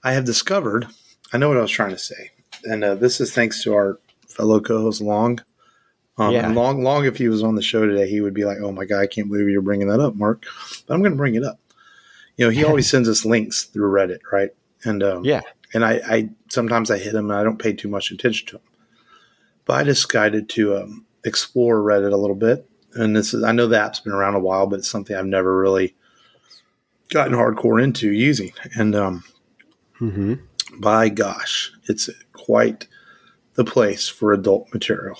have discovered. I know what I was trying to say, and this is thanks to our fellow co-host Long. And Long, if he was on the show today, he would be like, "Oh my God, I can't believe you're bringing that up, Mark." But I'm going to bring it up. He always sends us links through Reddit, right? And and I sometimes I hit him and I don't pay too much attention to him. But I decided to explore Reddit a little bit, and I know the app's been around a while, but it's something I've never really gotten hardcore into using. And by gosh, it's quite the place for adult material.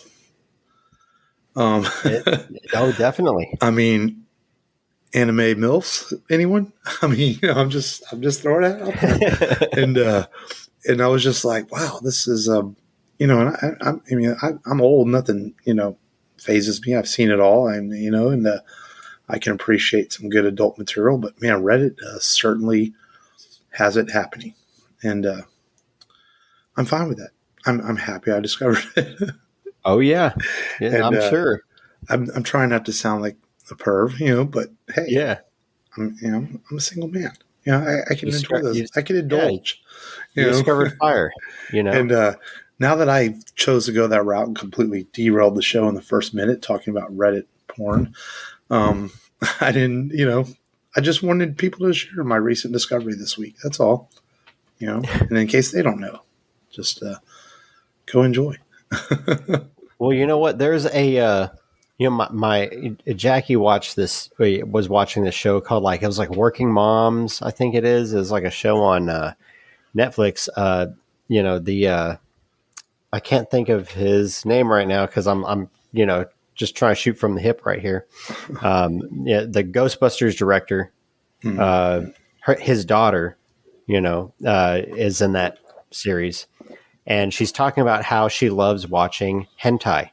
Definitely. I mean, anime MILFs, anyone? I mean, I'm just throwing it out there. and I was just like, wow, this is, and I'm old, nothing, phases me. I've seen it all. And I can appreciate some good adult material, but man, Reddit certainly has it happening. And, I'm fine with that. I'm happy I discovered it. Oh yeah. And, I'm sure. I'm trying not to sound like a perv, but hey, yeah, I'm a single man. I can enjoy this. I can indulge. You discovered fire. And now that I chose to go that route and completely derailed the show in the first minute talking about Reddit porn, I didn't. I just wanted people to share my recent discovery this week. That's all. And in case they don't know, just go enjoy. Well, you know what? There's a. My Jackie was watching this show called it was like Working Moms, I think it is. It's like a show on Netflix. I can't think of his name right now because I'm just trying to shoot from the hip right here. The Ghostbusters director, his daughter, is in that series, and she's talking about how she loves watching hentai.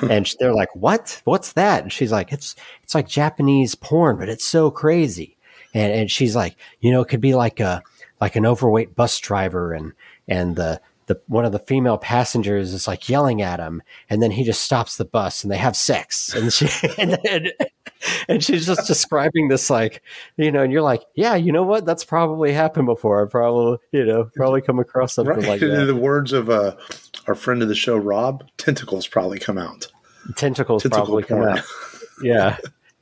And they're like, what's that? And she's like, it's like Japanese porn, but it's so crazy. And she's like, it could be like an overweight bus driver and the one of the female passengers is like yelling at him, and then he just stops the bus and they have sex. And and she's just describing this and you're like, yeah, you know what? That's probably happened before. I probably come across something like that. In the words of our friend of the show, Rob, tentacles probably come out. Tentacles probably come out. Yeah.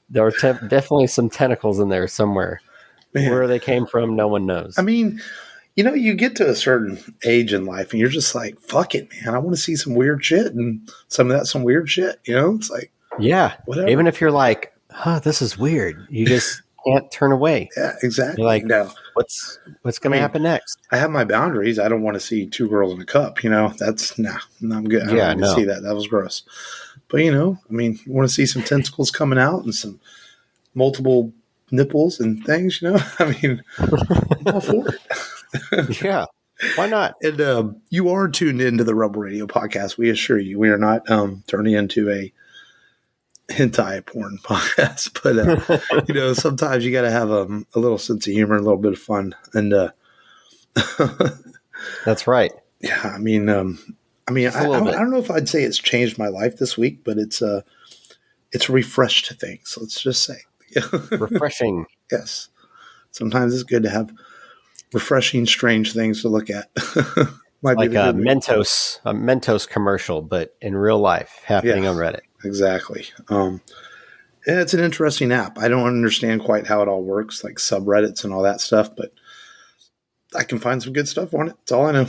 There are definitely some tentacles in there somewhere. Man. Where they came from, no one knows. I mean, you get to a certain age in life and you're just like, fuck it, man. I want to see some weird shit and some weird shit. It's like, yeah, whatever. Even if you're like, this is weird. You just can't turn away. Yeah, exactly. You're like, no. What's going to happen next? I have my boundaries. I don't want to see two girls in a cup. That's I'm good. I don't want to see that. That was gross. But you want to see some tentacles coming out and some multiple nipples and things. I'm all for it. Yeah, why not? And you are tuned into the Rebel Radio podcast. We assure you, we are not turning into a hentai porn podcast, but sometimes you got to have a little sense of humor, a little bit of fun, and that's right. Yeah, I don't know if I'd say it's changed my life this week, but it's refreshed things. Let's just say refreshing. Yes, sometimes it's good to have refreshing, strange things to look at. Like a Mentos commercial, but in real life happening on Reddit. Exactly. It's an interesting app. I don't understand quite how it all works, like subreddits and all that stuff, but I can find some good stuff on it. That's all I know.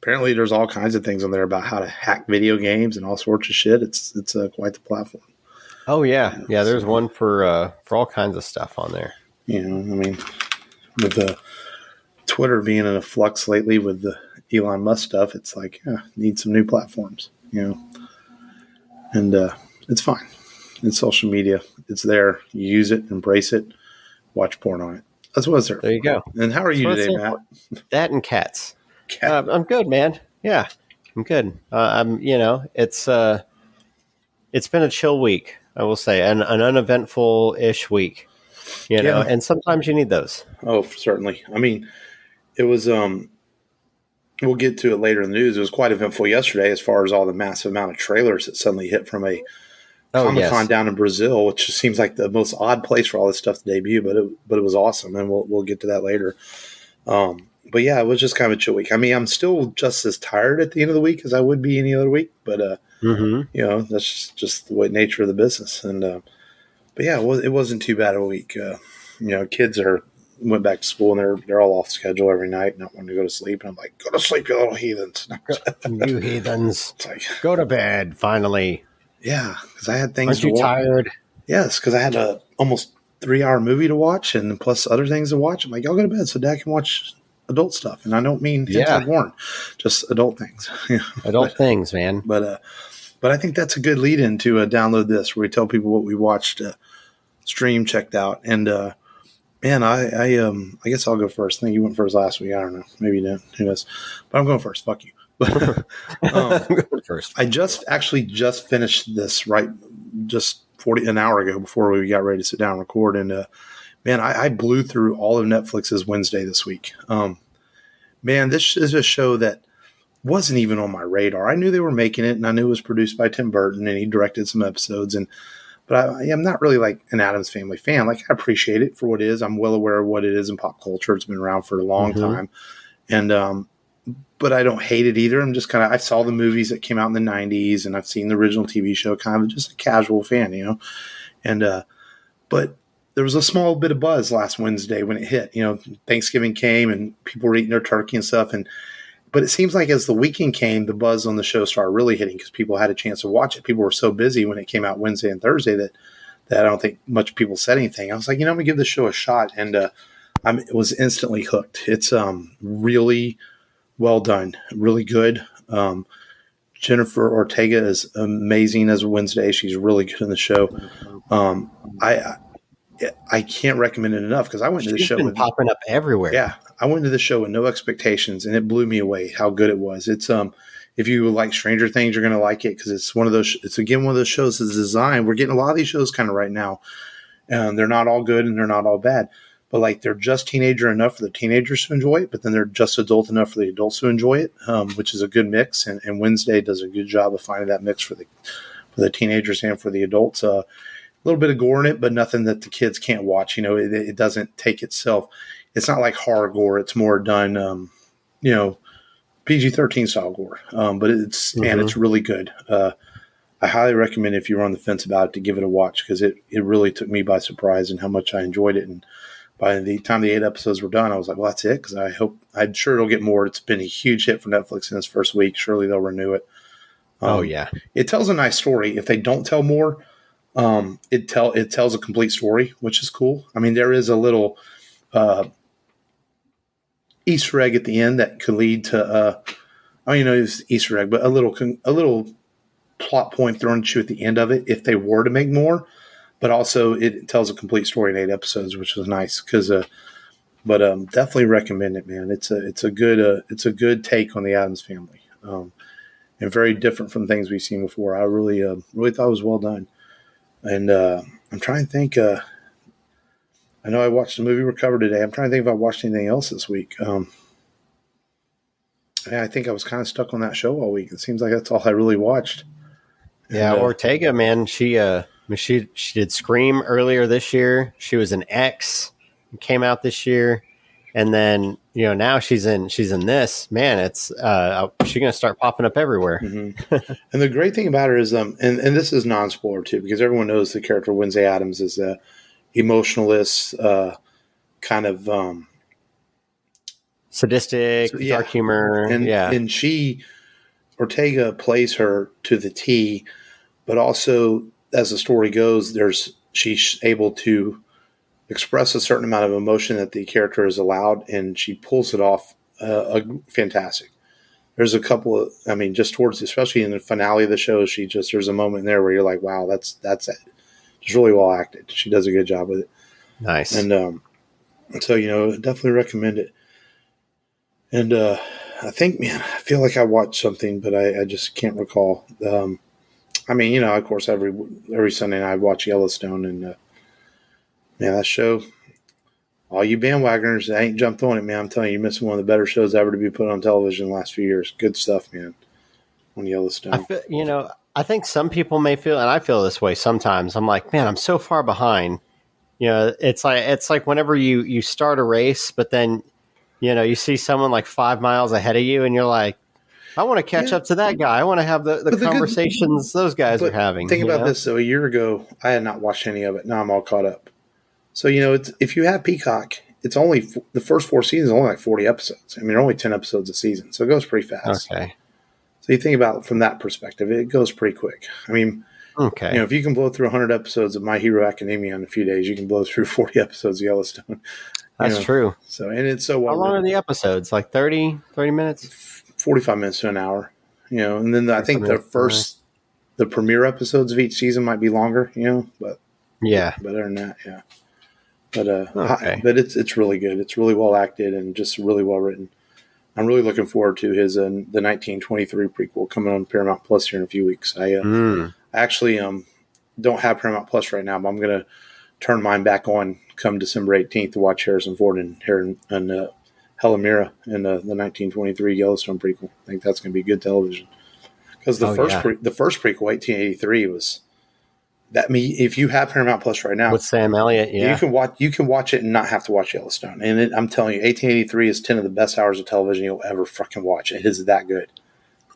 Apparently there's all kinds of things on there about how to hack video games and all sorts of shit. It's quite the platform. Oh yeah. Yeah. There's one for all kinds of stuff on there. With Twitter being in a flux lately with the Elon Musk stuff, it's like, need some new platforms, and it's fine. It's social media. It's there. You use it, embrace it, watch porn on it. That's what's there. There you go. And how are you today, Matt? That and cats. I'm good, man. Yeah, I'm good. It's been a chill week, I will say, an uneventful-ish week, and sometimes you need those. Oh, certainly. It was, we'll get to it later in the news. It was quite eventful yesterday as far as all the massive amount of trailers that suddenly hit from a Comic-Con down in Brazil, which seems like the most odd place for all this stuff to debut, but it was awesome, and we'll get to that later. But yeah, it was just kind of a chill week. I mean, I'm still just as tired at the end of the week as I would be any other week, but that's just the way nature of the business. And but yeah, it wasn't too bad a week. Kids went back to school and they're all off schedule every night, not wanting to go to sleep. And I'm like, go to sleep, you little heathens! You heathens! It's like, go to bed finally. Yeah, because I had things. Aren't you tired? Yes, because I had a almost 3-hour movie to watch and plus other things to watch. I'm like, y'all go to bed so Dad can watch adult stuff. And I don't mean things like porn, just adult things. Adult things, man. But I think that's a good lead in to download this, where we tell people what we watched, stream, checked out. And man, I guess I'll go first. I think you went first last week. I don't know. Maybe you didn't. Who knows? But I'm going first. Fuck you. But I'm going first. I just finished this just an hour ago before we got ready to sit down and record. And man, I blew through all of Netflix's Wednesday this week. Man, this is a show that wasn't even on my radar. I knew they were making it, and I knew it was produced by Tim Burton, and he directed some episodes. But I'm not really like an Addams Family fan. Like, I appreciate it for what it is. I'm well aware of what it is in pop culture. It's been around for a long time, and but I don't hate it either. I'm just I saw the movies that came out in the 90s, and I've seen the original TV show. Kind of just a casual fan, And but there was a small bit of buzz last Wednesday when it hit. Thanksgiving came, and people were eating their turkey and stuff, But it seems like as the weekend came, the buzz on the show started really hitting because people had a chance to watch it. People were so busy when it came out Wednesday and Thursday that I don't think much people said anything. I was like, I'm going to give the show a shot. And I was instantly hooked. It's really well done, really good. Jennifer Ortega is amazing as Wednesday. She's really good in the show. I can't recommend it enough because I went to the show with popping up everywhere. Yeah. I went to the show with no expectations, and it blew me away how good it was. It's if you like Stranger Things, you're going to like it because it's one of those. It's again one of those shows that's designed. We're getting a lot of these shows kind of right now, and they're not all good and they're not all bad, but like they're just teenager enough for the teenagers to enjoy it, but then they're just adult enough for the adults to enjoy it, which is a good mix. And Wednesday does a good job of finding that mix for the teenagers and for the adults. A little bit of gore in it, but nothing that the kids can't watch. It doesn't take itself. It's not like horror gore. It's more done, PG-13 style gore. But it's really good. I highly recommend if you're on the fence about it to give it a watch because it really took me by surprise and how much I enjoyed it. And by the time the 8 episodes were done, I was like, well, that's it. Because I'm sure it'll get more. It's been a huge hit for Netflix in its first week. Surely they'll renew it. It tells a nice story. If they don't tell more, it tells a complete story, which is cool. I mean, there is a little Easter egg at the end that could lead to it's Easter egg, but a little plot point thrown at you at the end of it if they were to make more. But also it tells a complete story in 8 episodes, which was nice because but definitely recommend it, man. It's a good take on the Addams Family, and very different from things we've seen before. I really thought it was well done. And I'm trying to think. I know I watched the movie Recover today. I'm trying to think if I watched anything else this week. I think I was kind of stuck on that show all week. It seems like that's all I really watched. Yeah, Ortega, man, she did Scream earlier this year. She was an X, came out this year, and then now she's in this. Man, it's she's gonna start popping up everywhere. Mm-hmm. And the great thing about her is and this is non-spoiler too because everyone knows the character Wednesday Addams is a emotionalist, kind of sadistic, dark humor, and Ortega plays her to the T, but also as the story goes, she's able to express a certain amount of emotion that the character is allowed, and she pulls it off fantastic. There's a couple of, just towards, especially in the finale of the show, there's a moment there where you're like, wow, that's it. It's really well acted. She does a good job with it. Nice. And so, definitely recommend it. And I think, man, I feel like I watched something, but I just can't recall. Of course, every Sunday night I watch Yellowstone. And, man, that show, all you bandwagoners that ain't jumped on it, man, I'm telling you, you're missing one of the better shows ever to be put on television in the last few years. Good stuff, man, on Yellowstone. I think some people may feel, and I feel this way sometimes. I'm like, man, I'm so far behind. It's like whenever you start a race, but then you see someone like 5 miles ahead of you, and you're like, I want to catch up to that guy. I want to have the conversations those guys are having. Think about this. So a year ago, I had not watched any of it. Now I'm all caught up. So, if you have Peacock, it's only the first 4 seasons, only like 40 episodes. I mean, only 10 episodes a season. So it goes pretty fast. Okay. So you think about it from that perspective, it goes pretty quick. I mean, okay. If you can blow through 100 episodes of My Hero Academia in a few days, you can blow through 40 episodes of Yellowstone. That's true. So, and it's so well. How long are the episodes? Like 30 minutes? 45 minutes to an hour. And then I think the premiere episodes of each season might be longer, but yeah. But other than that, yeah. But it's really good. It's really well acted and just really well written. I'm really looking forward to his the 1923 prequel coming on Paramount Plus here in a few weeks. I actually don't have Paramount Plus right now, but I'm going to turn mine back on come December 18th to watch Harrison Ford and Helen Mirren in the 1923 Yellowstone prequel. I think that's going to be good television because the first prequel, 1883, was that. If you have Paramount Plus right now with Sam Elliott, you can watch it and not have to watch Yellowstone. And I'm telling you, 1883 is 10 of the best hours of television you'll ever fucking watch. It is that good.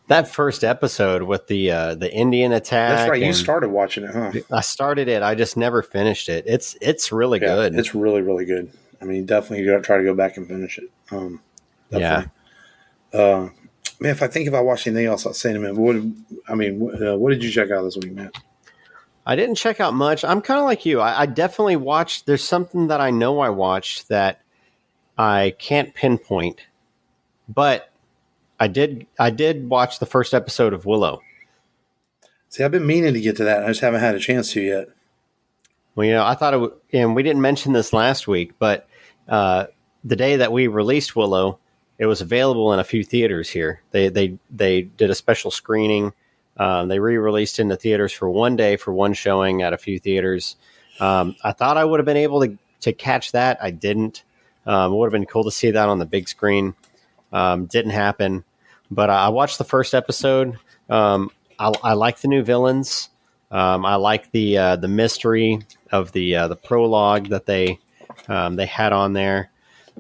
That first episode with the Indian attack. That's right. You started watching it, huh? I started it. I just never finised it. It's really good. It's really, really good. I mean, definitely you got to try to go back and finish it. Definitely. Man, if I think about watching anything else, I'll say in a minute. What did you check out this week, Matt? I didn't check out much. I'm kind of like you. I definitely watched. There's something that I know I watched that I can't pinpoint, but I did watch the first episode of Willow. See, I've been meaning to get to that. I just haven't had a chance to yet. Well, I thought it would, and we didn't mention this last week, but the day that we released Willow, it was available in a few theaters here. They did a special screening. They re-released in the theaters for one day for one showing at a few theaters. I thought I would have been able to catch that. I didn't. It would have been cool to see that on the big screen. Didn't happen. But I watched the first episode. I like the new villains. I like the mystery of the prologue that they had on there.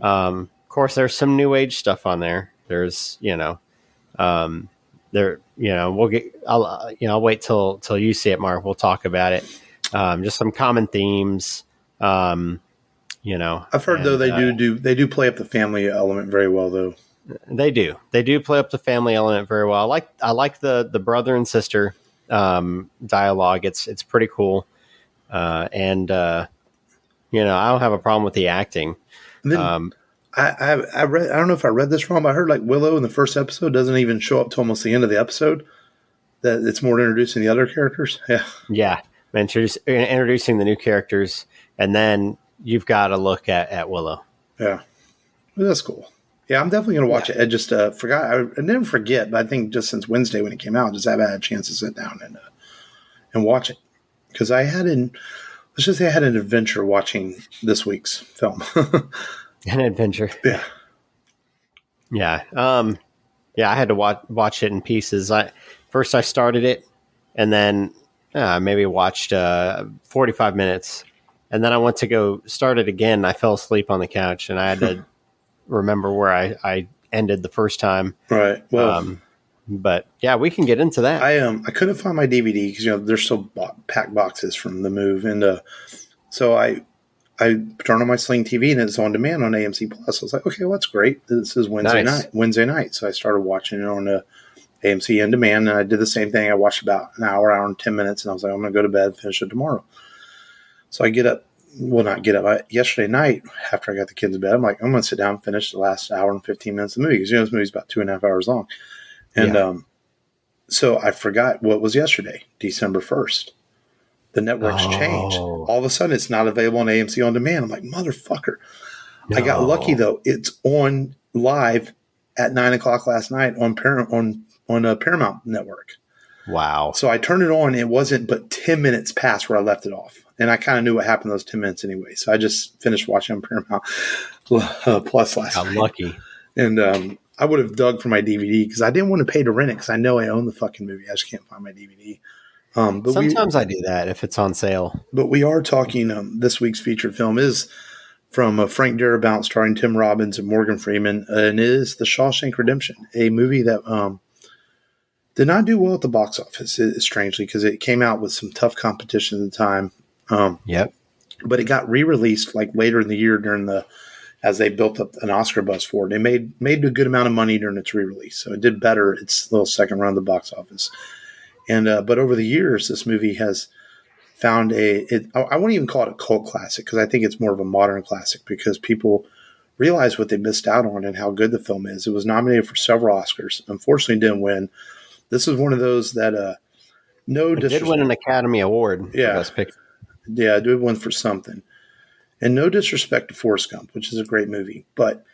Of course, there's some new age stuff on there. There's I'll wait till you see it, Mark. We'll talk about it. Just some common themes. I've heard though they do play up the family element very well though. They do play up the family element very well. I like the brother and sister dialogue. It's pretty cool. I don't have a problem with the acting. Then, I read. I don't know if I read this wrong, but I heard like Willow in the first episode doesn't even show up to almost the end of the episode. That it's more introducing the other characters. Yeah. Introducing the new characters, and then you've got to look at Willow. Yeah, well, that's cool. Yeah, I'm definitely going to watch it. I just forgot. I didn't forget, but I think just since Wednesday when it came out, just haven't had a chance to sit down and watch it because I had an adventure watching this week's film. An adventure. Yeah. Yeah. I had to watch it in pieces. First I started it and then maybe watched 45 minutes and then I went to go start it again. I fell asleep on the couch and I had to remember where I ended the first time. Right. Well, but yeah, we can get into that. I couldn't find my DVD because they're still packed boxes from the move, and so I turned on my Sling TV and it's on demand on AMC Plus. I was like, okay, well, that's great. This is Wednesday night. So I started watching it on AMC on demand, and I did the same thing. I watched about an hour and 10 minutes, and I was like, I'm going to go to bed and finish it tomorrow. So I get up. Well, not get up. Yesterday night, after I got the kids to bed, I'm like, I'm going to sit down and finish the last hour and 15 minutes of the movie. Because this movie's about 2.5 hours long. And so I forgot what was yesterday, December 1st. The network's changed. All of a sudden, it's not available on AMC On Demand. I'm like, motherfucker. No. I got lucky, though. It's on live at 9 o'clock last night on Paramount Network. Wow. So I turned it on. It wasn't but 10 minutes past where I left it off. And I kind of knew what happened those 10 minutes anyway. So I just finished watching on Paramount Plus last night. Lucky. And I would have dug for my DVD because I didn't want to pay to rent it because I know I own the fucking movie. I just can't find my DVD. But sometimes I do that if it's on sale. But we are talking. This week's featured film is from Frank Darabont, starring Tim Robbins and Morgan Freeman, and it is The Shawshank Redemption, a movie that did not do well at the box office, strangely, because it came out with some tough competition at the time. Yep. But it got re-released like later in the year as they built up an Oscar buzz for it. They made a good amount of money during its re-release, so it did better its little second run of the box office. And but over the years, this movie has found I won't even call it a cult classic because I think it's more of a modern classic because people realize what they missed out on and how good the film is. It was nominated for several Oscars. Unfortunately, didn't win. This is one of those that it did win an Academy Award. Yeah, for Best Picture. Yeah, it did win for something. And no disrespect to Forrest Gump, which is a great movie, but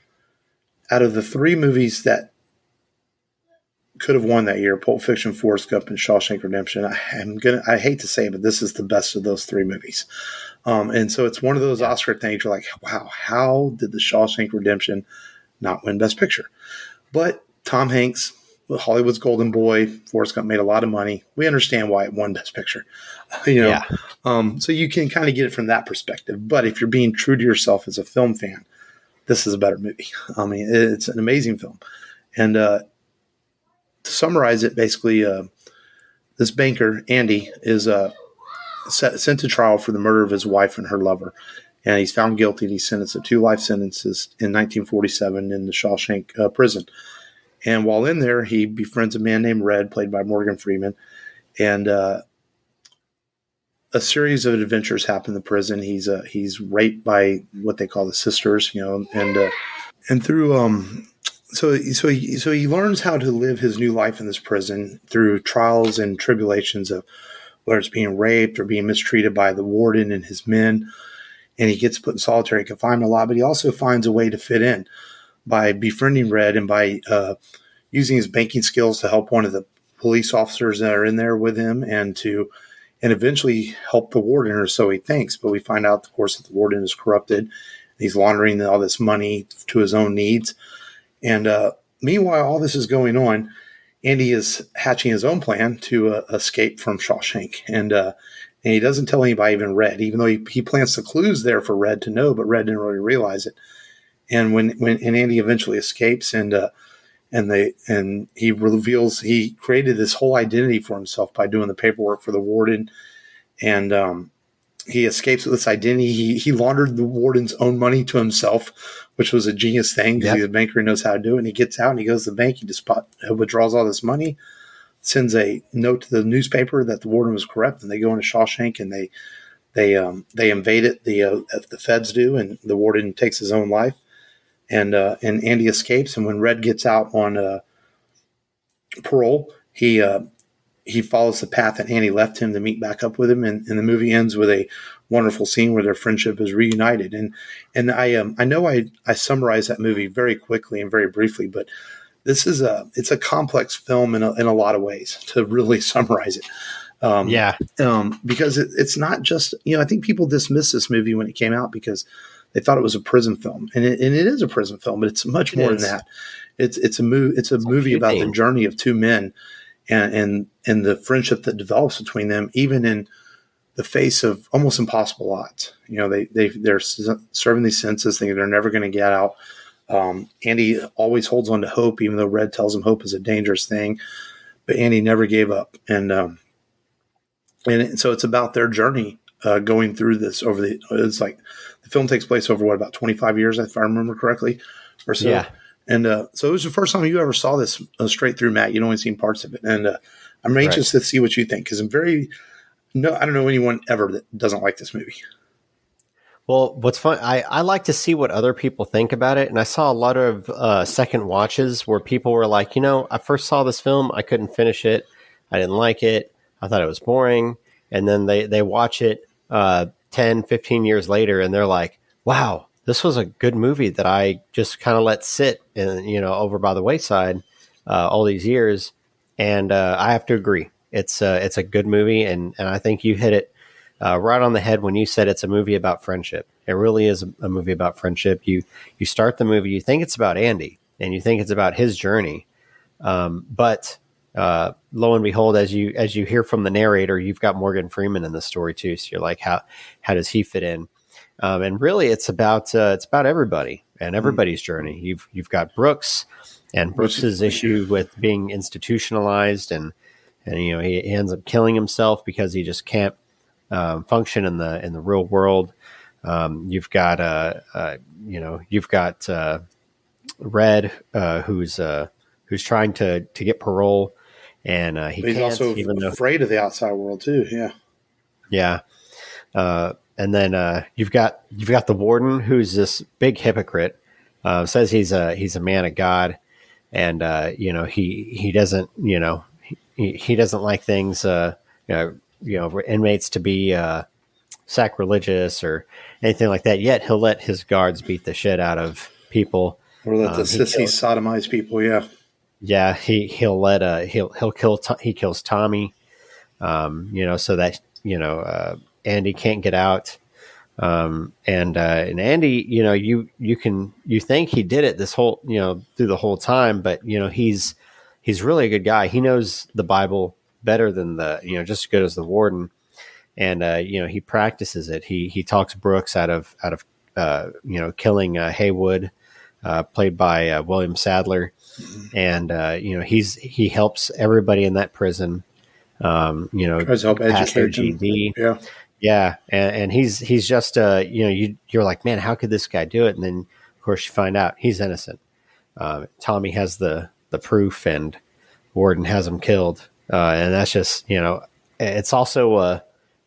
out of the three movies that could have won that year, Pulp Fiction, Forrest Gump, and Shawshank Redemption, I hate to say it, but this is the best of those three movies. And so it's one of those Oscar things you're like, wow, how did the Shawshank Redemption not win Best Picture? But Tom Hanks, Hollywood's golden boy, Forrest Gump made a lot of money. We understand why it won Best Picture. So you can kind of get it from that perspective. But if you're being true to yourself as a film fan, this is a better movie. I mean, it's an amazing film. And to summarize it, basically, this banker, Andy, is sent to trial for the murder of his wife and her lover. And he's found guilty. He's sentenced to 2 life sentences in 1947 in the Shawshank prison. And while in there, he befriends a man named Red, played by Morgan Freeman. And a series of adventures happen in the prison. He's raped by what they call the sisters, and through so he learns how to live his new life in this prison through trials and tribulations of whether it's being raped or being mistreated by the warden and his men. And he gets put in solitary confinement a lot, but he also finds a way to fit in by befriending Red and by using his banking skills to help one of the police officers that are in there with him and eventually help the warden, or so he thinks. But we find out, of course, that the warden is corrupted. He's laundering all this money to his own needs. And meanwhile, all this is going on, Andy is hatching his own plan to escape from Shawshank. And he doesn't tell anybody, even Red, even though he plants the clues there for Red to know, but Red didn't really realize it. And when Andy eventually escapes and he reveals he created this whole identity for himself by doing the paperwork for the warden, and he escapes with this identity. He laundered the warden's own money to himself, which was a genius thing because he's a banker and knows how to do it. And he gets out and he goes to the bank. He just withdraws all this money, sends a note to the newspaper that the warden was corrupt, and they go into Shawshank and they invade it. The feds do, and the warden takes his own life. And Andy escapes, and when Red gets out on parole, he follows the path that Andy left him to meet back up with him, and the movie ends with a wonderful scene where their friendship is reunited. And I know I summarized that movie very quickly and very briefly, but this is it's a complex film in a lot of ways to really summarize it. Because it's not just, I think people dismissed this movie when it came out because they thought it was a prison film, and it is a prison film, but it's much more than that. It's a movie about the journey of two men and the friendship that develops between them, even in the face of almost impossible odds. They're serving these sentences, thinking they're never going to get out. Andy always holds on to hope, even though Red tells him hope is a dangerous thing, but Andy never gave up. And so it's about their journey going through this it's like the film takes place over about 25 years, if I remember correctly, or so. Yeah. And so it was the first time you ever saw this straight through, Matt. You'd only seen parts of it. And I'm anxious to see what you think, because I don't know anyone ever that doesn't like this movie. Well, what's fun, I like to see what other people think about it. And I saw a lot of second watches where people were like, I first saw this film, I couldn't finish it. I didn't like it. I thought it was boring. And then they watch it 10, 15 years later, and they're like, wow, this was a good movie that I just kind of let sit and, over by the wayside all these years. And I have to agree. It's a good movie. And I think you hit it right on the head when you said it's a movie about friendship. It really is a movie about friendship. You start the movie, you think it's about Andy, and you think it's about his journey. But lo and behold, as you hear from the narrator, you've got Morgan Freeman in the story too. So you're like, how does he fit in? And really, it's about everybody and everybody's journey. You've got Brooks and Brooks's issue with being institutionalized, and he ends up killing himself because he just can't function in the real world. You've got Red, who's trying to get parole, and he's also afraid of the outside world too. Yeah. And then you've got the warden, who's this big hypocrite. Says he's a man of God, and he doesn't he doesn't like things inmates to be sacrilegious or anything like that. Yet he'll let his guards beat the shit out of people, or let the sissies sodomize people. Yeah, he kills Tommy, so that Andy can't get out. And Andy, you think he did it this whole, through the whole time, but he's really a good guy. He knows the Bible better than just as good as the warden. And, he practices it. He talks Brooks out of killing Haywood, played by William Sadler. And, he helps everybody in that prison, tries to help educate them. Yeah. And he's just, you're like, man, how could this guy do it? And then of course you find out he's innocent. Tommy has the proof, and Warden has him killed. And that's just, it's also a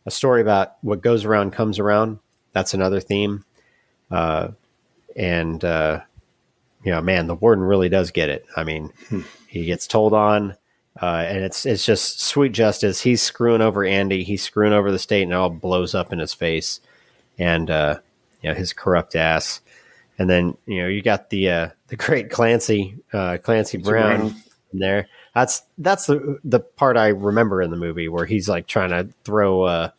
story about what goes around comes around. That's another theme. Man, the warden really does get it. I mean, he gets told on, and it's just sweet justice. He's screwing over Andy. He's screwing over the state, and it all blows up in his face, and his corrupt ass. And then you got the great Clancy Brown in there. That's the part I remember in the movie where he's like trying to throw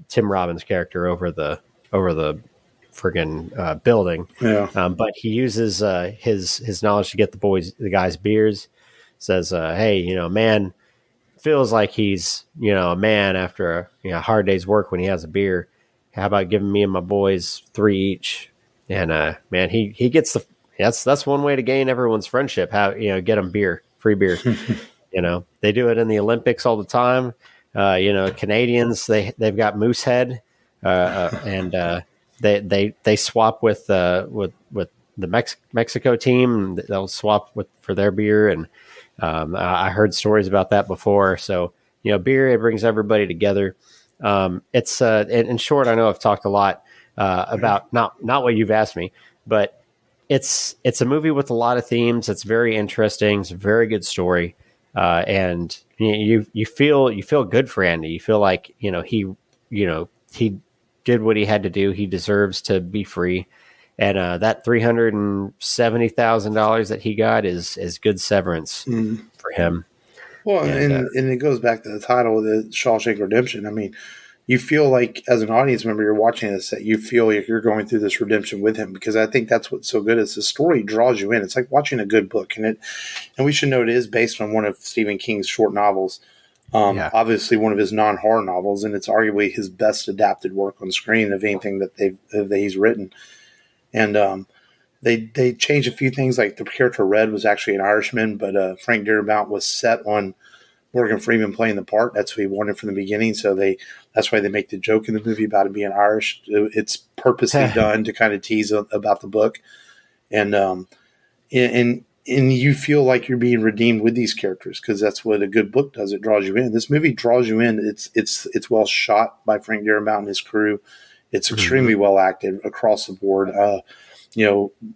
Tim Robbins' character over the friggin' building. Yeah. But he uses his knowledge to get the guys beers. Says, hey, man feels like he's a man after a hard day's work when he has a beer. How about giving me and my boys 3 each? And man, he gets that's one way to gain everyone's friendship. How get them free beer. They do it in the Olympics all the time. Canadians they've got Moosehead, and they swap with the Mexico team. They'll swap for their beer, and I heard stories about that before. So beer, it brings everybody together. It's in short, I know I've talked a lot about not what you've asked me, but it's a movie with a lot of themes. It's very interesting. It's a very good story, and you feel good for Andy. You feel like he did what he had to do. He deserves to be free, and that $370,000 that he got is good severance for him. Well, and it goes back to the title of the Shawshank Redemption. I mean, you feel like as an audience member, you're watching this, that you feel like you're going through this redemption with him, because I think that's what's so good is the story draws you in. It's like watching a good book, and we should know it is based on one of Stephen King's short novels. Obviously one of his non-horror novels, and it's arguably his best adapted work on screen of anything that he's written. And they changed a few things, like the character Red was actually an Irishman, but Frank Darabont was set on Morgan Freeman playing the part. That's what he wanted from the beginning. So that's why they make the joke in the movie about him being Irish. It's purposely done to kind of tease about the book. And you feel like you're being redeemed with these characters, because that's what a good book does. It draws you in. This movie draws you in. It's well shot by Frank Darabont and his crew. It's extremely well acted across the board.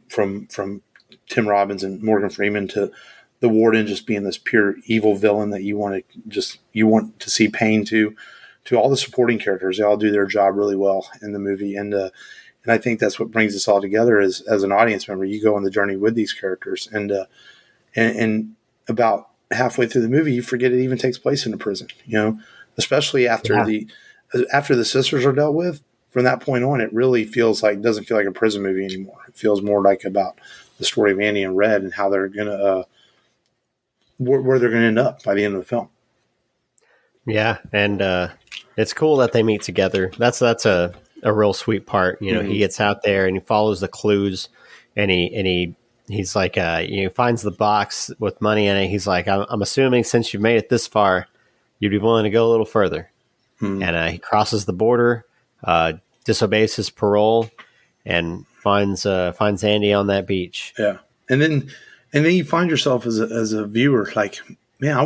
From Tim Robbins and Morgan Freeman to the warden just being this pure evil villain that you want to see pain to all the supporting characters. They all do their job really well in the movie. And I think that's what brings us all together as an audience member. You go on the journey with these characters, and about halfway through the movie, you forget it even takes place in a prison, especially after the sisters are dealt with. From that point on, it really doesn't feel like a prison movie anymore. It feels more like about the story of Andy and Red and how they're going to, where they're going to end up by the end of the film. Yeah. And, it's cool that they meet together. That's a real sweet part. You know, he gets out there and he follows the clues and he's like, finds the box with money in it. He's like, I'm assuming since you've made it this far, you'd be willing to go a little further. And he crosses the border, disobeys his parole, and finds Andy on that beach. Yeah, and then you find yourself as a viewer like, man, I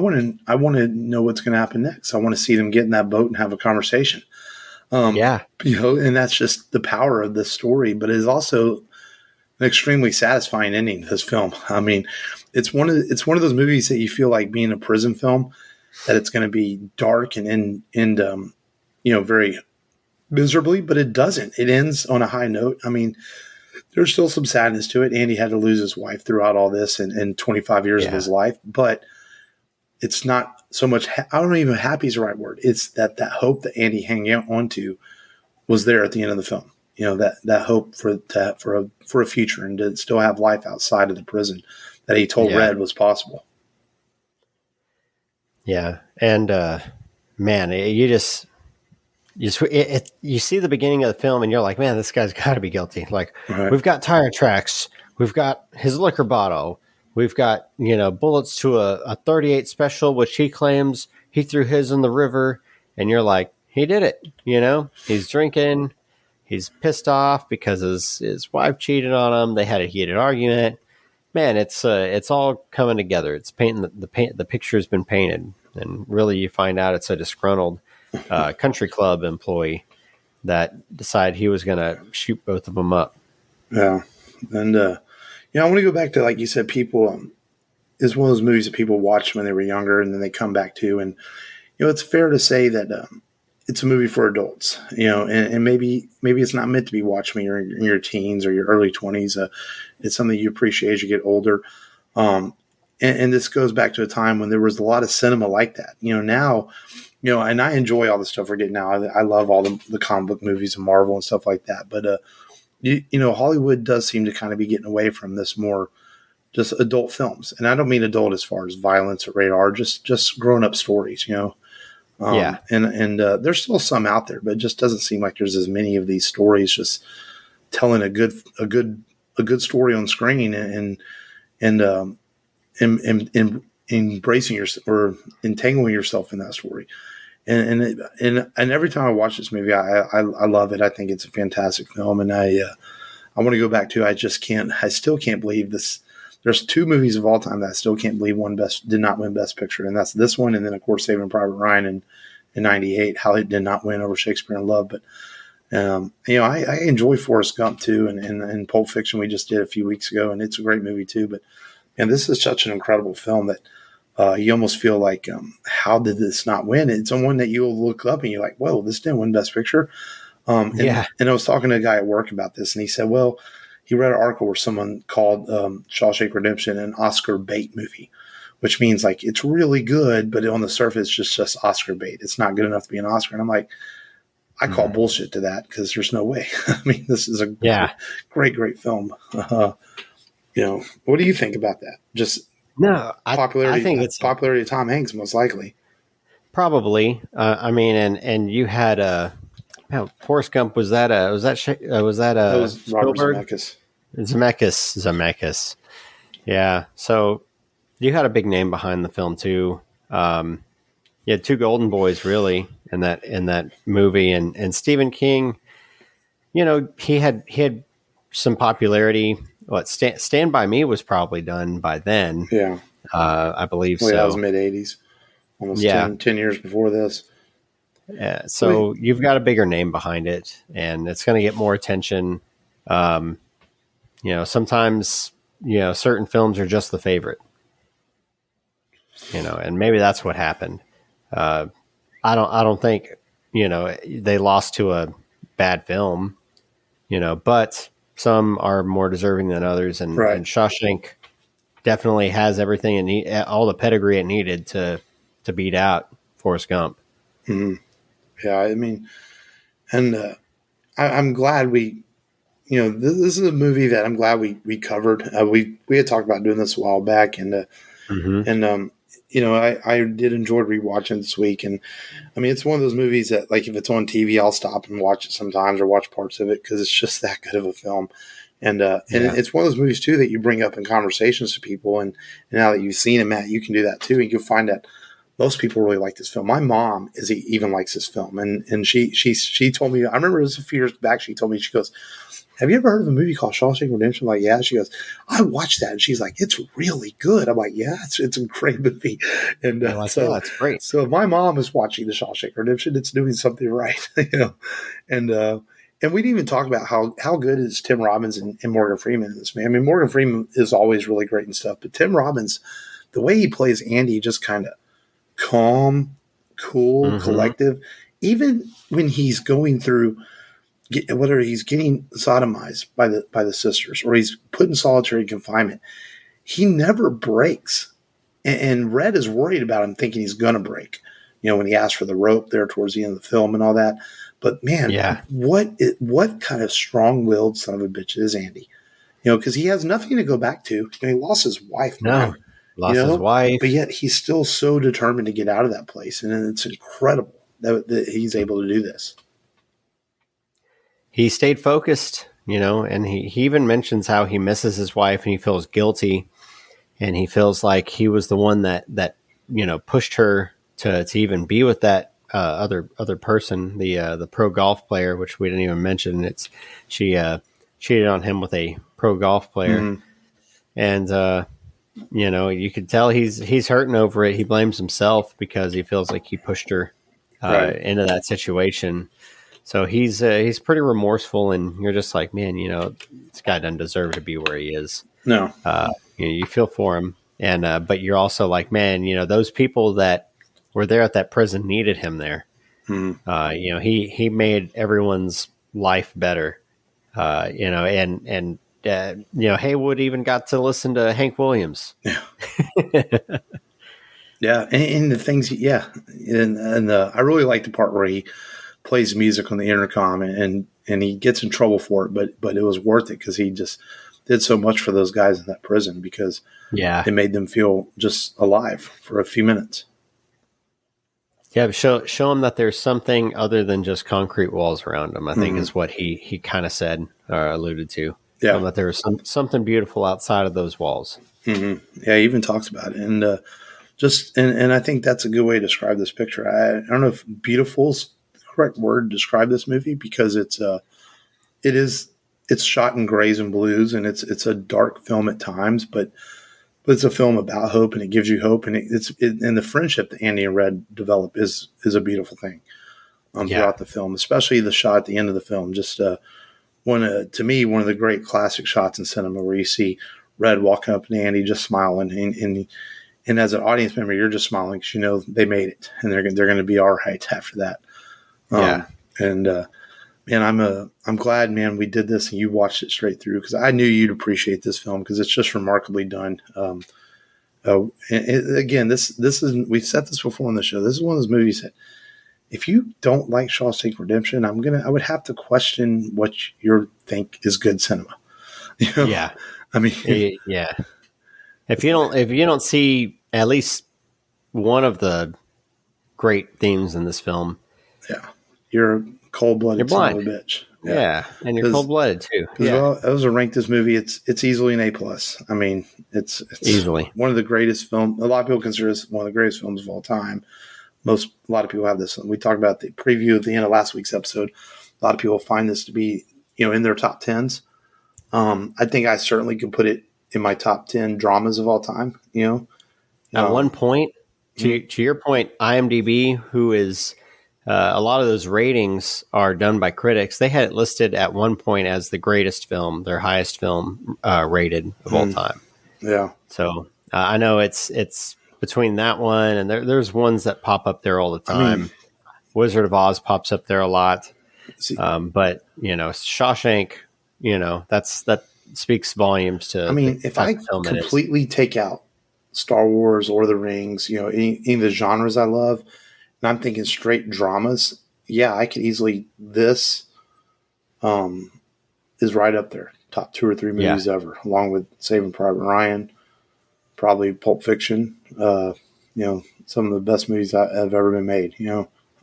want to know what's going to happen next. I want to see them get in that boat and have a conversation. And that's just the power of this story. But it is also an extremely satisfying ending to this film. I mean, it's one of those movies that you feel like being a prison film, that it's going to be dark and very miserably, but it doesn't. It ends on a high note. I mean, there's still some sadness to it. Andy had to lose his wife throughout all this and 25 years of his life, but it's not so much. I don't even know if happy is the right word. It's that hope that Andy hanging on to was there at the end of the film. You know, that hope for a future and to still have life outside of the prison that he told Red was possible. Yeah. And, man, you see the beginning of the film and you're like, man, this guy's got to be guilty. Like, We've got tire tracks. We've got his liquor bottle. We've got, bullets to a 38 special, which he claims he threw his in the river. And you're like, he did it. He's drinking. He's pissed off because his wife cheated on him. They had a heated argument. Man, it's all coming together. It's painting the picture has been painted. And really you find out it's a disgruntled country club employee that decided he was going to shoot both of them up. Yeah. And, I want to go back to, like you said, people, is one of those movies that people watched when they were younger and then they come back to. And, it's fair to say that it's a movie for adults, and maybe it's not meant to be watched when you're in your teens or your early 20s. It's something you appreciate as you get older. And this goes back to a time when there was a lot of cinema like that. Now, and I enjoy all the stuff we're getting now. I love all the comic book movies and Marvel and stuff like that. But, Hollywood does seem to kind of be getting away from this more just adult films. And I don't mean adult as far as violence or radar, just grown up stories, And there's still some out there, but it just doesn't seem like there's as many of these stories just telling a good story on screen and embracing yourself or entangling yourself in that story. And every time I watch this movie, I love it. I think it's a fantastic film, and I want to go back to. I still can't believe this. There's two movies of all time that I still can't believe did not win Best Picture, and that's this one, and then of course Saving Private Ryan in '98. How it did not win over Shakespeare in Love, but I enjoy Forrest Gump too, and Pulp Fiction we just did a few weeks ago, and it's a great movie too. But this is such an incredible film that. You almost feel like, how did this not win? It's someone that you'll look up and you're like, whoa, this didn't win Best Picture. And I was talking to a guy at work about this, and he said, well, he read an article where someone called Shawshank Redemption an Oscar bait movie, which means like it's really good, but on the surface, it's just Oscar bait. It's not good enough to be an Oscar. And I'm like, I call bullshit to that because there's no way. I mean, this is a great film. What do you think about that? Just popularity. I think it's popularity of Tom Hanks, most likely. Probably. And you had Forrest Gump. Was that Robert Zemeckis? Zemeckis. Yeah. So you had a big name behind the film too. You had two golden boys really in that movie, and Stephen King. He had some popularity. Stand By Me was probably done by then. Yeah. I believe so. That was mid-'80s. Almost 10 years before this. Yeah. So you've got a bigger name behind it, and it's going to get more attention. Sometimes, certain films are just the favorite. And maybe that's what happened. I don't think, they lost to a bad film, but some are more deserving than others, and Shawshank definitely has everything all the pedigree it needed to beat out Forrest Gump. Mm-hmm. Yeah, I mean, and I'm glad we this is a movie that I'm glad we covered. We had talked about doing this a while back, and I did enjoy rewatching this week. And I mean, it's one of those movies that, like, if it's on TV, I'll stop and watch it sometimes or watch parts of it because it's just that good of a film. And it's one of those movies too that you bring up in conversations to people. And now that you've seen it, Matt, you can do that too. And you'll find that most people really like this film. My mom even likes this film, and she told me. I remember it was a few years back. She told me, she goes, "Have you ever heard of a movie called Shawshank Redemption?" I'm like, yeah. She goes, "I watched that," and she's like, "It's really good." I'm like, "Yeah, it's a great movie." And so that's great. So if my mom is watching the Shawshank Redemption, it's doing something right, And we didn't even talk about how good is Tim Robbins and Morgan Freeman in this movie. I mean, Morgan Freeman is always really great and stuff, but Tim Robbins, the way he plays Andy, just kind of calm, cool, collective. Even when he's going through, whether he's getting sodomized by the sisters or he's put in solitary confinement, he never breaks. And Red is worried about him, thinking he's going to break. When he asked for the rope there towards the end of the film and all that. But man, what kind of strong-willed son of a bitch is Andy? Because he has nothing to go back to. He lost his wife. Lost his wife. But yet he's still so determined to get out of that place. And it's incredible that he's able to do this. He stayed focused, and he even mentions how he misses his wife and he feels guilty. And he feels like he was the one that pushed her to even be with that other person, the pro golf player, which we didn't even mention. She cheated on him with a pro golf player, and you could tell he's hurting over it. He blames himself because he feels like he pushed her into that situation. So he's pretty remorseful, and you're just like, man, this guy doesn't deserve to be where he is. No, you feel for him, and but you're also like, man, those people that were there at that prison needed him there. He made everyone's life better. Haywood even got to listen to Hank Williams. Yeah. Yeah. And the things, And I really like the part where he plays music on the intercom and he gets in trouble for it, but it was worth it because he just did so much for those guys in that prison because it made them feel just alive for a few minutes. Yeah, show them that there's something other than just concrete walls around them, I think is what he kind of said or alluded to. Yeah. That there was something beautiful outside of those walls. Mm-hmm. Yeah, he even talks about it. And and I think that's a good way to describe this picture. I don't know if beautiful is the correct word to describe this movie because it's shot in grays and blues and it's a dark film at times, but it's a film about hope, and it gives you hope, and and the friendship that Andy and Red develop is a beautiful thing throughout the film, especially the shot at the end of the film. Just to me, one of the great classic shots in cinema where you see Red walking up to Andy just smiling, and as an audience member, you're just smiling because they made it, and they're going to be all right after that. I'm glad, man, we did this and you watched it straight through because I knew you'd appreciate this film because it's just remarkably done. Again, this is, we've said this before on the show. This is one of those movies that if you don't like Shawshank Redemption, I would have to question what you think is good cinema. Yeah. I mean, yeah. If you don't see at least one of the great themes in this film, you're cold-blooded son of a bitch. Yeah, and you're cold-blooded too. Yeah. I was to rank this movie. It's easily an A+. I mean, it's easily one of the greatest films. A lot of people consider this one of the greatest films of all time. A lot of people have this. We talked about the preview at the end of last week's episode. A lot of people find this to be, in their top 10s. I think I certainly could put it in my top 10 dramas of all time. At one point, to your point, IMDb, who is a lot of those ratings are done by critics. They had it listed at one point as the greatest film, their highest film rated of all time. Yeah. So I know it's between that one and there's ones that pop up there all the time. I mean, Wizard of Oz pops up there a lot. But Shawshank, that speaks volumes to. I mean, if I completely take out Star Wars, Lord of the Rings, any of the genres I love, and I'm thinking straight dramas, I could easily is right up there. Top 2 or 3 movies ever, along with Saving Private Ryan, probably Pulp Fiction. Some of the best movies that have ever been made.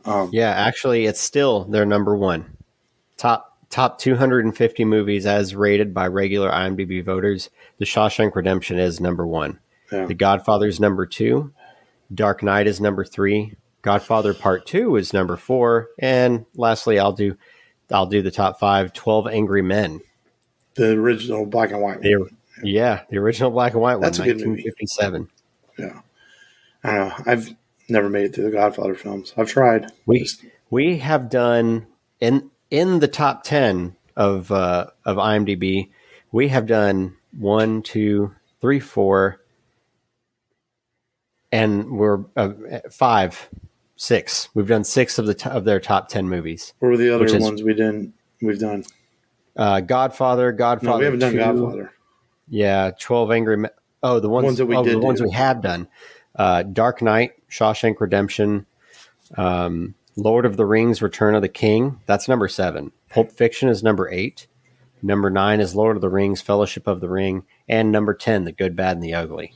Actually, it's still their number one. Top 250 movies as rated by regular IMDb voters. The Shawshank Redemption is number 1. Yeah. The Godfather is number 2. Dark Knight is number 3. Godfather Part 2 is number 4. And lastly, I'll do the top 5. 12 Angry Men. The original black and white one. The original black and white one. That's a good 1957. Movie. Yeah. I don't know. I've never made it through the Godfather films. I've tried. We have done in the top 10 of IMDb, we have done 1, 2, 3, 4, and we're 5, 6. We've done 6 of their top 10 movies. What were the other ones we've done? Godfather. No, we haven't done 2. Godfather. Yeah, 12 Angry Men. Oh, the ones that we did. The ones we have done. Dark Knight, Shawshank Redemption, Lord of the Rings, Return of the King. That's number 7. Pulp Fiction is number 8. Number 9 is Lord of the Rings, Fellowship of the Ring, and number 10, The Good, Bad, and the Ugly.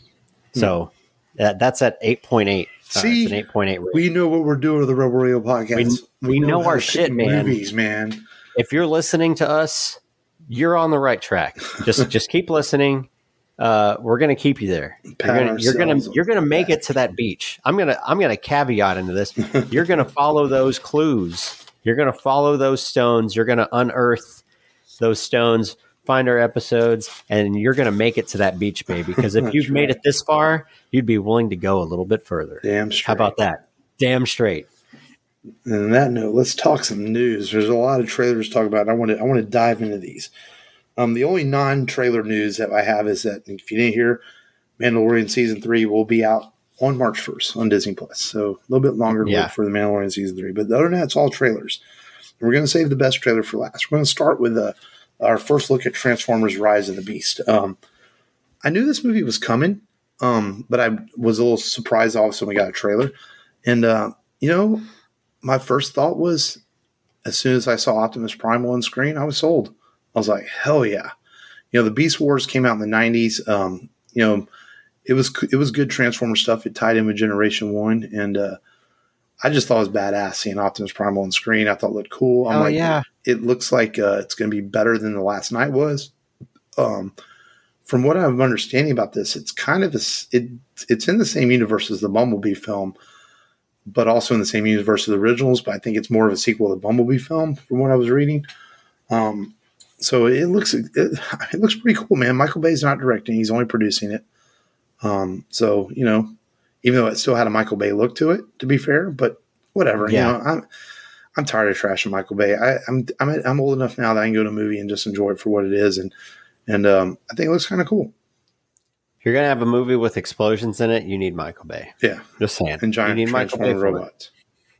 So that's at 8.8. See, it's an 8.8 rating. We know what we're doing with the Rebel Radio podcast. We know our shit, man. Movies, man. If you're listening to us, you're on the right track. Just keep listening. We're gonna keep you there. You're gonna make it to that beach. I'm gonna caveat into this. You're gonna follow those clues. You're gonna follow those stones. You're gonna unearth those stones, find our episodes, and you're gonna make it to that beach, baby. Because if you've made it this far, you'd be willing to go a little bit further. Damn straight. How about that? Damn straight. And on that note, let's talk some news. There's a lot of trailers to talk about. I want to dive into these. The only non-trailer news that I have is that if you didn't hear, Mandalorian Season 3 will be out on March 1st on Disney+. So a little bit longer to wait for the Mandalorian Season 3. But other than that, it's all trailers. And we're going to save the best trailer for last. We're going to start with our first look at Transformers Rise of the Beast. I knew this movie was coming, but I was a little surprised all of a sudden we got a trailer. And, my first thought was, as soon as I saw Optimus Prime on screen, I was sold. I was like, hell yeah. The Beast Wars came out in the 90s. It was good Transformer stuff. It tied in with Generation 1. And I just thought it was badass seeing Optimus Prime on screen. I thought it looked cool. It looks like it's going to be better than The Last Night was. From what I'm understanding about this, it's kind of it's in the same universe as the Bumblebee film, but also in the same universe as the originals. But I think it's more of a sequel to the Bumblebee film from what I was reading. So it looks pretty cool, man. Michael Bay's not directing; he's only producing it. Even though it still had a Michael Bay look to it, to be fair, but whatever. Yeah. I'm tired of trashing Michael Bay. I'm old enough now that I can go to a movie and just enjoy it for what it is, and I think it looks kind of cool. If you're gonna have a movie with explosions in it, you need Michael Bay. Yeah, just saying. And giant you need Transformer robots.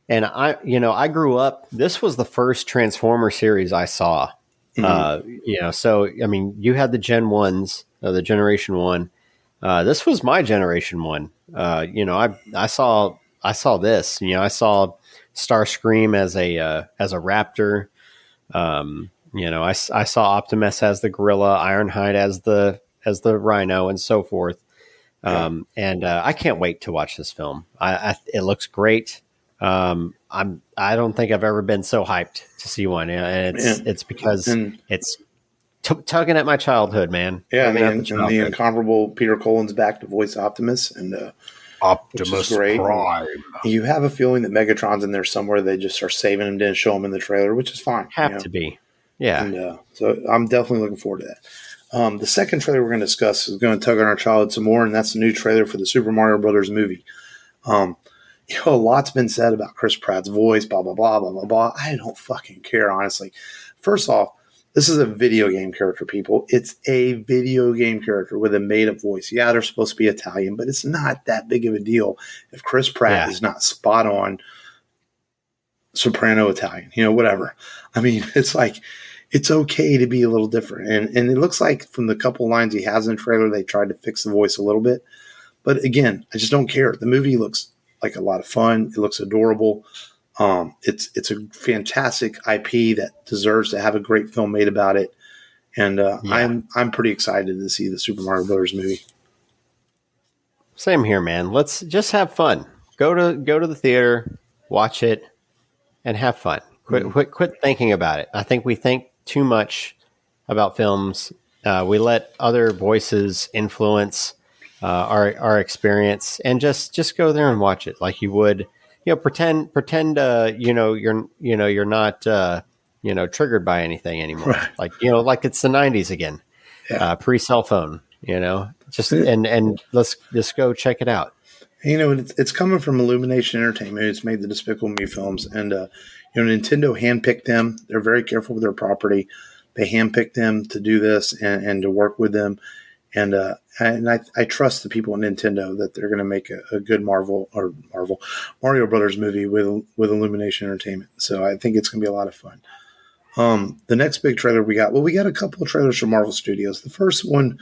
And I grew up. This was the first Transformer series I saw. Mm-hmm. So I mean, you had the Gen 1s, the Generation 1. This was my Generation 1. I saw this. I saw Starscream as a raptor. I saw Optimus as the gorilla, Ironhide as the rhino, and so forth. And I can't wait to watch this film. It looks great. I don't think I've ever been so hyped to see one, and it's because it's tugging at my childhood, man. Yeah, and the incomparable Peter Cullen's back to voice Optimus, and Optimus Prime. You have a feeling that Megatron's in there somewhere. They just are saving him, didn't show him in the trailer, which is fine. To be, yeah. And, so I'm definitely looking forward to that. The second trailer we're going to discuss is going to tug on our childhood some more, and that's the new trailer for the Super Mario Brothers movie. A lot's been said about Chris Pratt's voice, blah, blah, blah, blah, blah, blah. I don't fucking care, honestly. First off, this is a video game character, people. It's a video game character with a made-up voice. Yeah, they're supposed to be Italian, but it's not that big of a deal if Chris Pratt is not spot on soprano Italian, whatever. I mean, it's like, it's okay to be a little different. And it looks like from the couple lines he has in the trailer, they tried to fix the voice a little bit. But again, I just don't care. The movie looks like a lot of fun. It looks adorable. It's a fantastic IP that deserves to have a great film made about it. And I'm pretty excited to see the Super Mario Brothers movie. Same here, man. Let's just have fun. Go to the theater, watch it, and have fun. Quit thinking about it. I think we think too much about films. We let other voices influence our experience, and just go there and watch it like you would. Pretend. You're not triggered by anything anymore. Right. Like it's the 90s again. Yeah. Pre-cell phone. And let's just go check it out. It's coming from Illumination Entertainment. It's made the Despicable Me films, and Nintendo handpicked them. They're very careful with their property. They handpicked them to do this and to work with them, and I trust the people at Nintendo that they're going to make a good Mario Brothers movie with Illumination Entertainment. So I think it's going to be a lot of fun. The next big trailer we got a couple of trailers from Marvel Studios. The first one,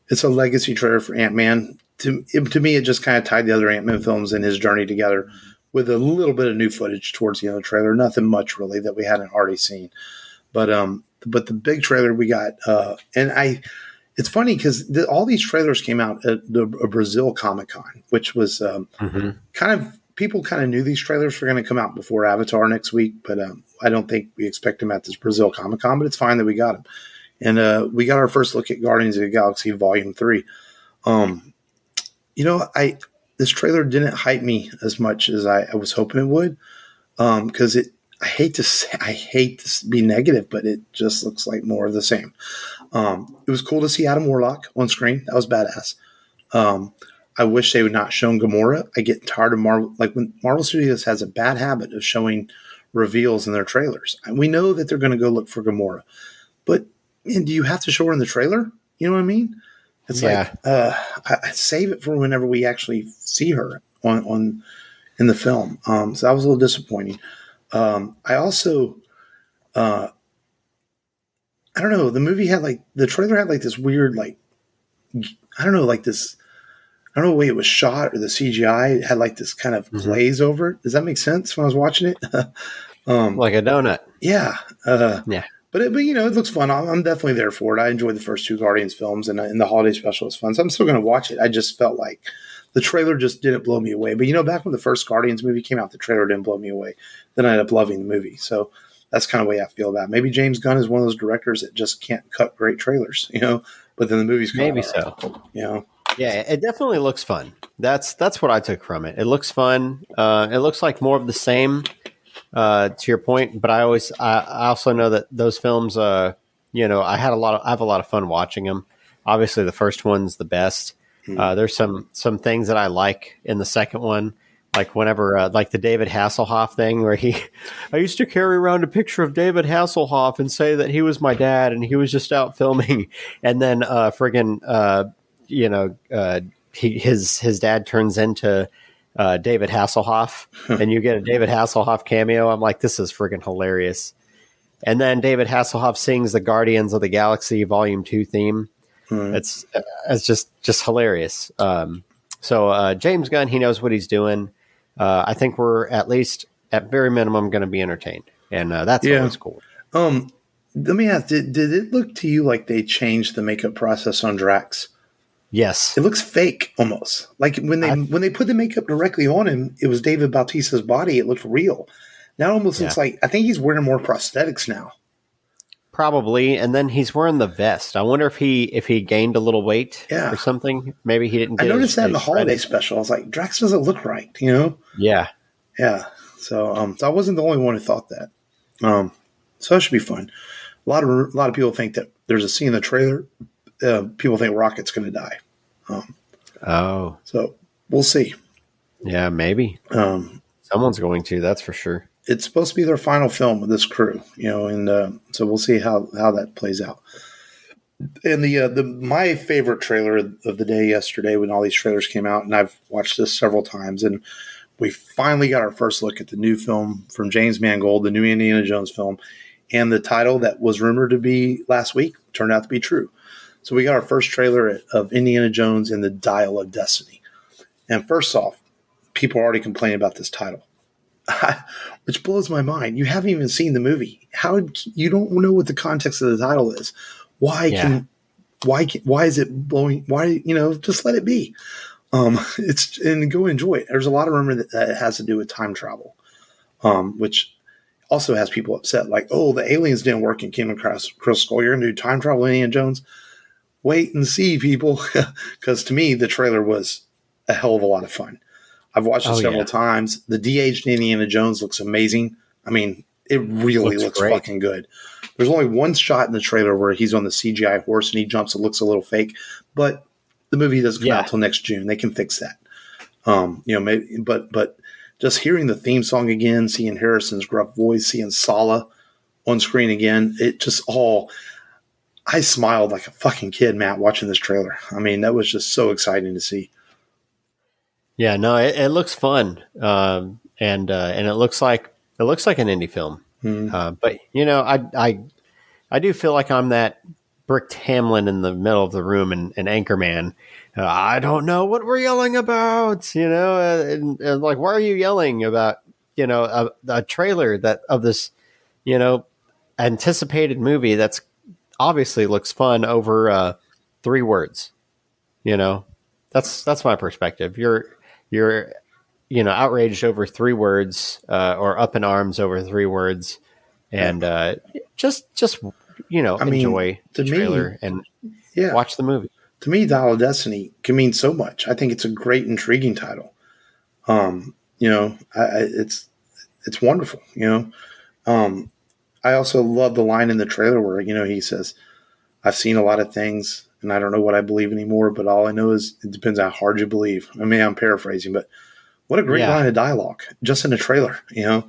it's a legacy trailer for Ant-Man. To me, it just kind of tied the other Ant-Man films and his journey together with a little bit of new footage towards the end of the trailer. Nothing much really that we hadn't already seen. But the big trailer we got, it's funny because all these trailers came out at a Brazil Comic-Con, which was people kind of knew these trailers were going to come out before Avatar next week, but I don't think we expect them at this Brazil Comic-Con, but it's fine that we got them. And we got our first look at Guardians of the Galaxy Volume 3. This trailer didn't hype me as much as I was hoping it would, because I hate to be negative, but it just looks like more of the same. It was cool to see Adam Warlock on screen. That was badass. I wish they would not shown Gamora. I get tired of Marvel. Like when Marvel Studios has a bad habit of showing reveals in their trailers. And we know that they're going to go look for Gamora, but do you have to show her in the trailer? You know what I mean? It's like I save it for whenever we actually see her on in the film. So that was a little disappointing. I also, I don't know. The trailer had like this weird, I don't know the way it was shot or the CGI. It had like this kind of glaze over it. Does that make sense when I was watching it? Like a donut. Yeah. Yeah. But it looks fun. I'm definitely there for it. I enjoyed the first two Guardians films, and the holiday special was fun. So I'm still going to watch it. I just felt like the trailer just didn't blow me away. But back when the first Guardians movie came out, the trailer didn't blow me away. Then I ended up loving the movie. So that's kind of the way I feel about it. Maybe James Gunn is one of those directors that just can't cut great trailers, But then the movie's maybe so. Yeah, it definitely looks fun. That's what I took from it. It looks fun. It looks like more of the same. To your point, but I also know that those films, I have a lot of fun watching them. Obviously, the first one's the best. There's some things that I like in the second one, like whenever, like the David Hasselhoff thing, where I used to carry around a picture of David Hasselhoff and say that he was my dad and he was just out filming, and then his dad turns into David Hasselhoff, and you get a David Hasselhoff cameo. I'm like, this is friggin' hilarious. And then David Hasselhoff sings the Guardians of the Galaxy Volume 2 theme. It's just hilarious. So James Gunn, he knows what he's doing. I think we're at least at very minimum going to be entertained, and that's always cool. Let me ask: Did it look to you like they changed the makeup process on Drax? Yes. It looks fake almost. Like when they put the makeup directly on him, it was David Bautista's body. It looked real. Now it almost looks like, I think he's wearing more prosthetics now. Probably. And then he's wearing the vest. I wonder if he gained a little weight or something. Maybe he didn't get I noticed that in the holiday special. I was like, Drax doesn't look right, Yeah. Yeah. So I wasn't the only one who thought that. So that should be fun. A lot of people think that there's a scene in the trailer. People think Rocket's going to die. So we'll see. Yeah, maybe. Someone's going to, that's for sure. It's supposed to be their final film with this crew, and so we'll see how that plays out. And my favorite trailer of the day yesterday, when all these trailers came out, and I've watched this several times, and we finally got our first look at the new film from James Mangold, the new Indiana Jones film, and the title that was rumored to be last week turned out to be true. So we got our first trailer of Indiana Jones and the Dial of Destiny. And first off, people are already complaining about this title, which blows my mind. You haven't even seen the movie. You don't know what the context of the title is. Why is it blowing? Why, just let it be. And go enjoy it. There's a lot of rumor that it has to do with time travel, which also has people upset. Like, oh, the aliens didn't work in Kingdom Crystal Skull. You're going to do time travel, Indiana Jones? Wait and see, people. Because to me, the trailer was a hell of a lot of fun. I've watched it several times. The de-aged Indiana Jones looks amazing. I mean, it really looks fucking good. There's only one shot in the trailer where he's on the CGI horse and he jumps. It looks a little fake, but the movie doesn't come out until next June. They can fix that. Maybe, but just hearing the theme song again, seeing Harrison's gruff voice, seeing Sala on screen again, it just I smiled like a fucking kid, Matt, watching this trailer. I mean, that was just so exciting to see. Yeah, no, it looks fun. And it looks like an indie film. But I do feel like I'm that Brick Tamlin in the middle of the room and Anchorman. I don't know what we're yelling about, and like, why are you yelling about, a trailer of this, anticipated movie that's obviously looks fun over 3 words. That's my perspective. You're outraged over 3 words, or up in arms over 3 words, and just enjoy the trailer and watch the movie. To me, Dial of Destiny can mean so much. I think it's a great, intriguing title. It's wonderful. I also love the line in the trailer where he says, "I've seen a lot of things, and I don't know what I believe anymore. But all I know is it depends on how hard you believe." I mean, I'm paraphrasing, but what a great line of dialogue just in a trailer, and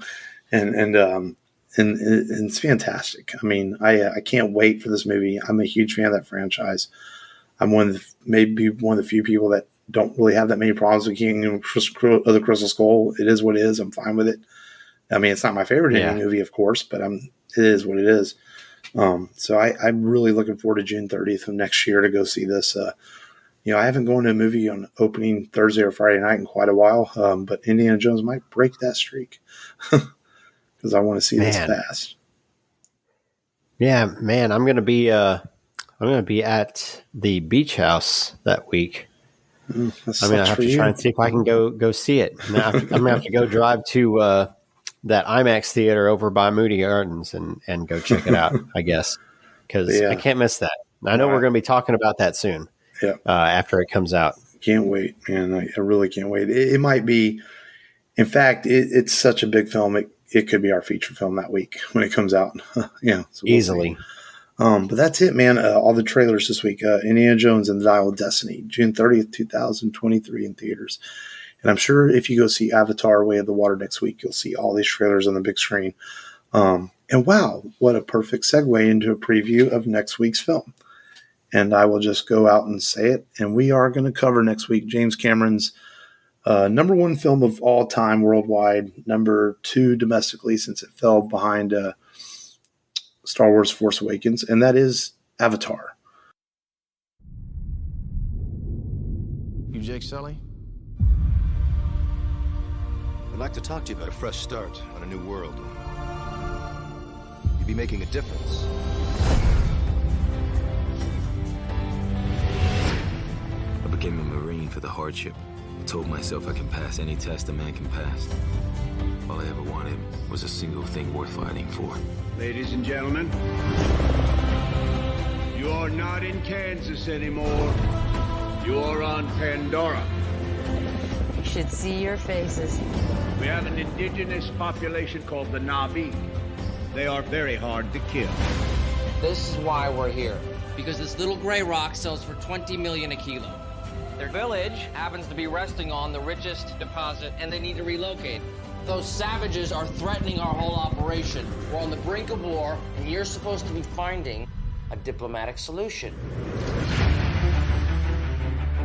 it's fantastic. I mean, I can't wait for this movie. I'm a huge fan of that franchise. I'm maybe one of the few people that don't really have that many problems with King of the Crystal Skull. It is what it is. I'm fine with it. I mean, it's not my favorite movie, of course, but it is what it is. So I'm really looking forward to June 30th of next year to go see this. I haven't gone to a movie on opening Thursday or Friday night in quite a while, but Indiana Jones might break that streak because I want to see this fast. Yeah, man, I'm going to be at the beach house that week. I have to try and see if I can go see it. I'm going to have to go drive to that IMAX theater over by Moody Gardens and go check it out, I guess, because I can't miss that. I know we're going to be talking about that soon. Yeah. After it comes out. Can't wait, man. I really can't wait. It might be, in fact, it's such a big film. It could be our feature film that week when it comes out. So we'll easily. See. But that's it, man. All the trailers this week. Indiana Jones and the Dial of Destiny, June 30th, 2023 in theaters. And I'm sure if you go see Avatar: Way of the Water next week, you'll see all these trailers on the big screen. And wow, what a perfect segue into a preview of next week's film. And I will just go out and say it. And we are going to cover next week James Cameron's number 1 film of all time worldwide, number 2 domestically since it fell behind Star Wars Force Awakens, and that is Avatar. You Jake Sully? I'd like to talk to you about a fresh start on a new world. You'd be making a difference. I became a Marine for the hardship. I told myself I can pass any test a man can pass. All I ever wanted was a single thing worth fighting for. Ladies and gentlemen, you are not in Kansas anymore. You are on Pandora. You should see your faces. We have an indigenous population called the Na'vi. They are very hard to kill. This is why we're here. Because this little gray rock sells for $20 million a kilo. Their village happens to be resting on the richest deposit, and they need to relocate. Those savages are threatening our whole operation. We're on the brink of war, and you're supposed to be finding a diplomatic solution.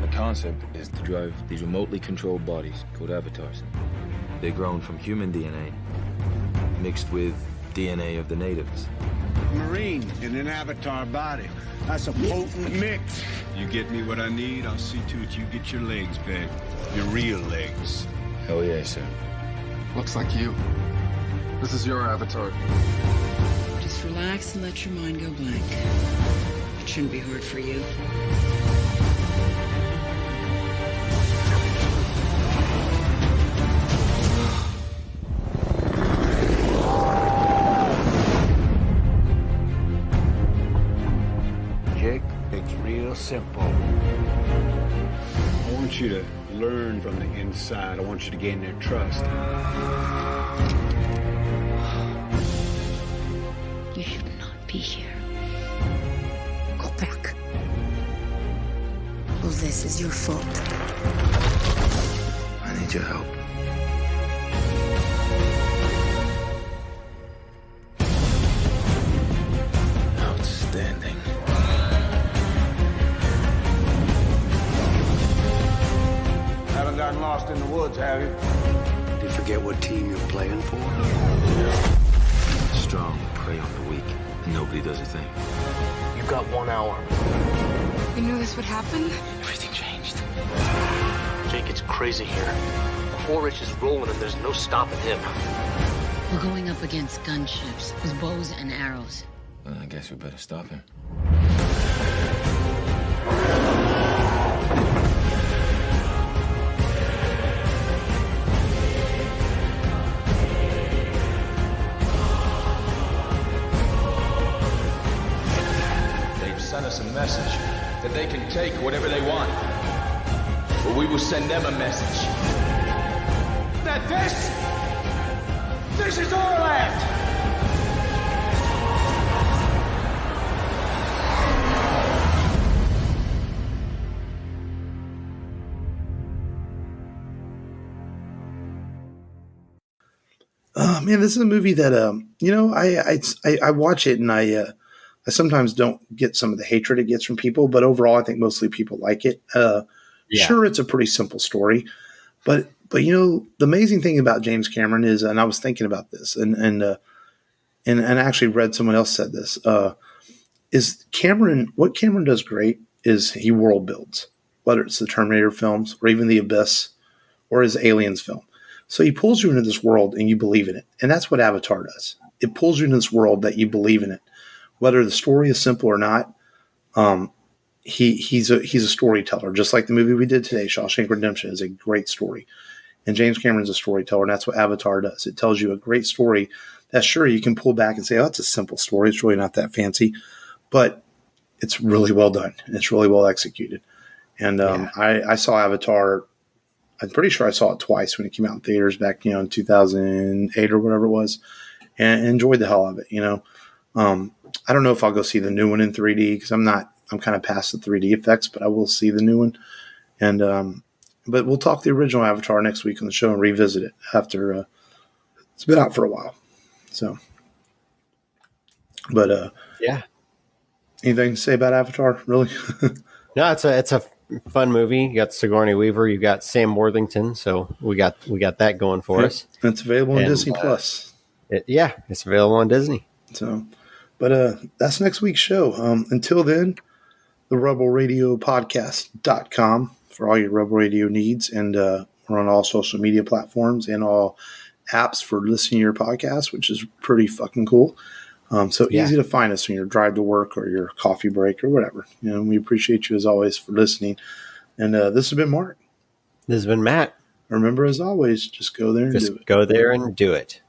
The concept is to drive these remotely controlled bodies, called avatars. They're grown from human DNA, mixed with DNA of the natives. Marine in an avatar body. That's a potent mix. You get me what I need, I'll see to it you get your legs back. Your real legs. Hell yeah, sir. Looks like you. This is your avatar. Just relax and let your mind go blank. It shouldn't be hard for you. Jake, it's real simple. I want you to learn from the inside. I want you to gain their trust. You should not be here. Go back. All this is your fault. I need your help. Outstanding. Haven't gotten lost in the woods, have you? Did you forget what team you're playing for? Strong prey on the weak. Nobody does a thing. You've got 1 hour. You knew this would happen? Everything changed. Jake, it's crazy here. Horrich is rolling and there's no stopping him. We're going up against gunships with bows and arrows. Well, I guess we better stop him. They've sent us a message that they can take whatever they want. But we will send them a message that this is our land. Man, this is a movie that I watch it and I sometimes don't get some of the hatred it gets from people, but overall I think mostly people like it. Sure, it's a pretty simple story, but the amazing thing about James Cameron is, and I was thinking about this, and actually read someone else said this, is what Cameron does great is he world builds, whether it's the Terminator films or even the Abyss or his Aliens film. So he pulls you into this world and you believe in it. And that's what Avatar does. It pulls you into this world that you believe in it. Whether the story is simple or not, he's a storyteller. Just like the movie we did today, Shawshank Redemption, is a great story. And James Cameron's a storyteller, and that's what Avatar does. It tells you a great story that, sure, you can pull back and say, oh, it's a simple story. It's really not that fancy. But it's really well done. And it's really well executed. And I saw Avatar. I'm pretty sure I saw it twice when it came out in theaters back, in 2008 or whatever it was, and enjoyed the hell of it. I don't know if I'll go see the new one in 3D because I'm kind of past the 3D effects, but I will see the new one. And, but we'll talk the original Avatar next week on the show and revisit it after, it's been out for a while. So, but, anything to say about Avatar, really? No, it's a fun movie. You got Sigourney Weaver, you got Sam Worthington, so we got that going for us. It's available on Disney Plus. It's available on Disney. So, but that's next week's show. Until then, the rebelradiopodcast.com for all your Rebel Radio needs, and we're on all social media platforms and all apps for listening to your podcast, which is pretty fucking cool. Easy to find us when you're drive to work or your coffee break or whatever. We appreciate you as always for listening. And this has been Mark. This has been Matt. Remember, as always, just go there and do it. Go there and do it.